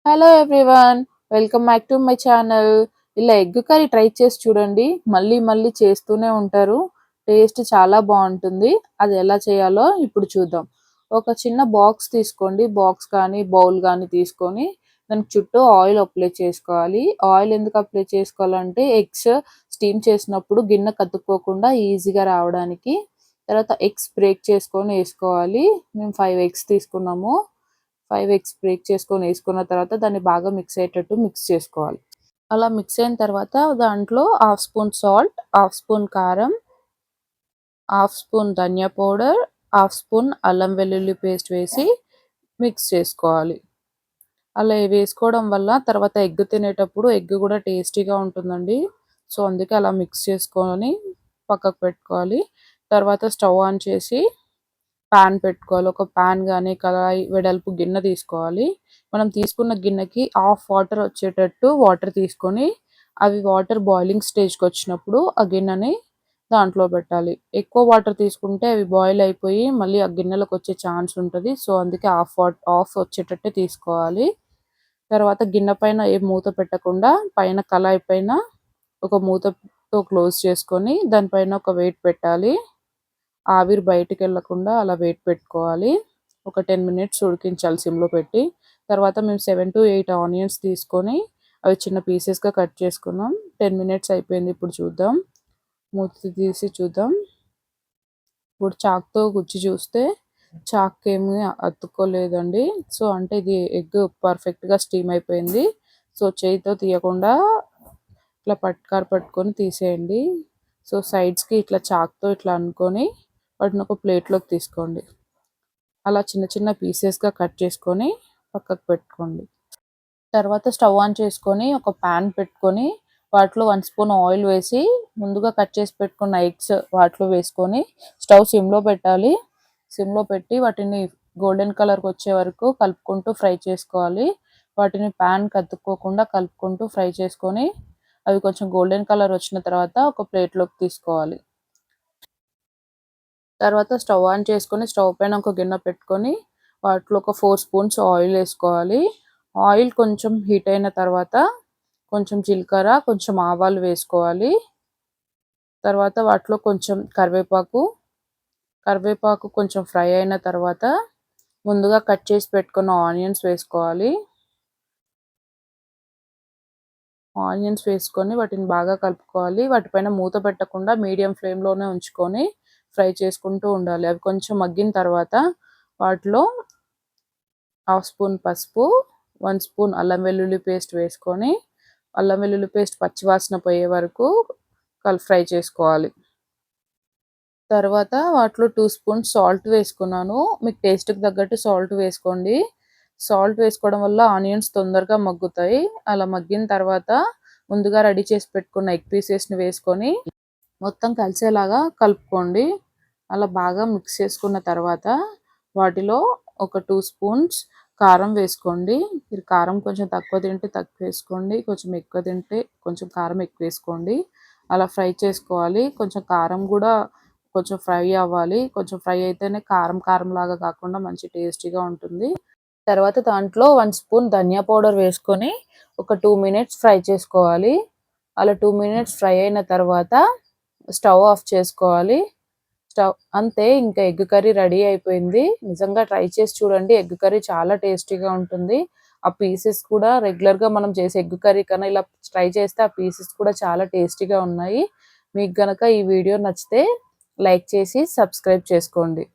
Hello everyone, welcome back to my channel. ఇలా egg curry try చేసి చూడండి, మళ్ళీ మళ్ళీ చేస్తూనే ఉంటారు. టేస్ట్ చాలా బాగుంటుంది. అది ఎలా చేయాలో ఇప్పుడు చూద్దాం. ఒక చిన్న బాక్స్ తీసుకోండి, బాక్స్ కానీ బౌల్ కానీ తీసుకొని దానికి చుట్టూ ఆయిల్ అప్లై చేసుకోవాలి. ఆయిల్ ఎందుకు అప్లై చేసుకోవాలంటే ఎగ్స్ స్టీమ్ చేసినప్పుడు గిన్నె కతుక్కోకుండా ఈజీగా రావడానికి. తర్వాత ఎగ్స్ బ్రేక్ చేసుకొని వేసుకోవాలి. మేము 5 ఎగ్స్ తీసుకున్నాము. 5 ఎగ్స్ బ్రేక్ చేసుకొని వేసుకున్న తర్వాత దాన్ని బాగా మిక్స్ అయ్యేటట్టు మిక్స్ చేసుకోవాలి. అలా మిక్స్ అయిన తర్వాత దాంట్లో half spoon salt, half spoon కారం, హాఫ్ స్పూన్ ధనియా పౌడర్, హాఫ్ స్పూన్ అల్లం వెల్లుల్లి పేస్ట్ వేసి మిక్స్ చేసుకోవాలి. అలా వేసుకోవడం వల్ల తర్వాత ఎగ్ తినేటప్పుడు ఎగ్ కూడా టేస్టీగా ఉంటుందండి. సో అందుకే అలా మిక్స్ చేసుకొని పక్కకు పెట్టుకోవాలి. తర్వాత స్టవ్ ఆన్ చేసి పాన్ పెట్టుకోవాలి. ఒక పాన్ కానీ కడాయి వెడల్పు గిన్నె తీసుకోవాలి. మనం తీసుకున్న గిన్నెకి హాఫ్ వాటర్ వచ్చేటట్టు వాటర్ తీసుకొని అవి వాటర్ బాయిలింగ్ స్టేజ్కి వచ్చినప్పుడు ఆ గిన్నెని దాంట్లో పెట్టాలి. ఎక్కువ వాటర్ తీసుకుంటే అవి బాయిల్ అయిపోయి మళ్ళీ ఆ గిన్నెలోకి వచ్చే ఛాన్స్ ఉంటుంది. సో అందుకే హాఫ్ వచ్చేటట్టే తీసుకోవాలి. తర్వాత గిన్నె పైన ఏ మూత పెట్టకుండా పైన కళాయి పైన ఒక మూతతో క్లోజ్ చేసుకొని దానిపైన ఒక వెయిట్ పెట్టాలి. ఆవిరి బయటికి వెళ్ళకుండా అలా వెయిట్ పెట్టుకోవాలి. ఒక 10 మినిట్స్ ఉడికించాలి సిమ్లో పెట్టి. తర్వాత మేము 7 to 8 ఆనియన్స్ తీసుకొని అవి చిన్న పీసెస్గా కట్ చేసుకున్నాం. 10 మినిట్స్ అయిపోయింది. ఇప్పుడు చూద్దాం, మూత తీసి చూద్దాం. ఇప్పుడు చాక్తో గుచ్చి చూస్తే చాక్ ఏమీ అతుక్కోలేదండి. సో అంటే ఇది ఎగ్ పర్ఫెక్ట్గా స్టీమ్ అయిపోయింది. సో చేయితో తీయకుండా ఇట్లా పట్టుకొని తీసేయండి. సో సైడ్స్కి ఇట్లా చాక్తో ఇట్లా అనుకొని వాటిని ఒక ప్లేట్లోకి తీసుకోండి. అలా చిన్న చిన్న పీసెస్గా కట్ చేసుకొని పక్కకు పెట్టుకోండి. తర్వాత స్టవ్ ఆన్ చేసుకొని ఒక ప్యాన్ పెట్టుకొని వాటిలో 1 స్పూన్ ఆయిల్ వేసి ముందుగా కట్ చేసి పెట్టుకున్న ఎగ్స్ వాటిలో వేసుకొని స్టవ్ సిమ్లో పెట్టాలి. సిమ్లో పెట్టి వాటిని గోల్డెన్ కలర్కి వచ్చే వరకు కలుపుకుంటూ ఫ్రై చేసుకోవాలి. వాటిని ప్యాన్ కతుక్కోకుండా కలుపుకుంటూ ఫ్రై చేసుకొని అవి కొంచెం గోల్డెన్ కలర్ వచ్చిన తర్వాత ఒక ప్లేట్లోకి తీసుకోవాలి. తర్వాత స్టవ్ ఆన్ చేసుకొని స్టవ్ పైన ఒక గిన్నె పెట్టుకొని వాటిలో ఒక 4 స్పూన్స్ ఆయిల్ వేసుకోవాలి. ఆయిల్ కొంచెం హీట్ అయిన తర్వాత కొంచెం జీలకర్ర, కొంచెం ఆవాలు వేసుకోవాలి. తర్వాత వాటిలో కొంచెం కరివేపాకు కొంచెం ఫ్రై అయిన తర్వాత ముందుగా కట్ చేసి పెట్టుకున్న ఆనియన్స్ వేసుకోవాలి. ఆనియన్స్ వేసుకొని వాటిని బాగా కలుపుకోవాలి. వాటిపైన మూత పెట్టకుండా మీడియం ఫ్లేమ్లోనే ఉంచుకొని ఫ్రై చేసుకుంటూ ఉండాలి. అవి కొంచెం మగ్గిన తర్వాత వాటిలో హాఫ్ స్పూన్ పసుపు, 1 స్పూన్ అల్లం వెల్లుల్లి పేస్ట్ వేసుకొని అల్లం వెల్లుల్లి పేస్ట్ పచ్చివాసన పోయే వరకు ఫ్రై చేసుకోవాలి. తర్వాత వాటిలో 2 స్పూన్స్ సాల్ట్ వేసుకున్నాను. మీకు టేస్ట్కి తగ్గట్టు సాల్ట్ వేసుకోండి. సాల్ట్ వేసుకోవడం వల్ల ఆనియన్స్ తొందరగా మగ్గుతాయి. అలా మగ్గిన తర్వాత ముందుగా రెడీ చేసి పెట్టుకున్న ఎగ్ పీసెస్ని వేసుకొని మొత్తం కలిసేలాగా కలుపుకోండి. అలా బాగా మిక్స్ చేసుకున్న తర్వాత వాటిలో ఒక 2 స్పూన్స్ కారం వేసుకోండి. మీరు కారం కొంచెం తక్కువ తింటే తక్కువ వేసుకోండి, కొంచెం ఎక్కువ తింటే కొంచెం కారం ఎక్కువ వేసుకోండి. అలా ఫ్రై చేసుకోవాలి. కొంచెం కారం కూడా కొంచెం ఫ్రై అవ్వాలి. కొంచెం ఫ్రై అయితేనే కారం లాగా కాకుండా మంచి టేస్టీగా ఉంటుంది. తర్వాత దాంట్లో 1 స్పూన్ ధనియా పౌడర్ వేసుకొని ఒక 2 మినిట్స్ ఫ్రై చేసుకోవాలి. అలా 2 మినిట్స్ ఫ్రై అయిన తర్వాత స్టవ్ ఆఫ్ చేసుకోవాలి. అంతే, ఇంకా ఎగ్ కర్రీ రెడీ అయిపోయింది. నిజంగా ట్రై చేసి చూడండి. ఎగ్ కర్రీ చాలా టేస్టీగా ఉంటుంది. ఆ పీసెస్ కూడా రెగ్యులర్గా మనం చేసే ఎగ్ కర్రీ కన్నా ఇలా ట్రై చేస్తే ఆ పీసెస్ కూడా చాలా టేస్టీగా ఉన్నాయి. మీకు గనక ఈ వీడియో నచ్చితే లైక్ చేసి సబ్స్క్రైబ్ చేసుకోండి.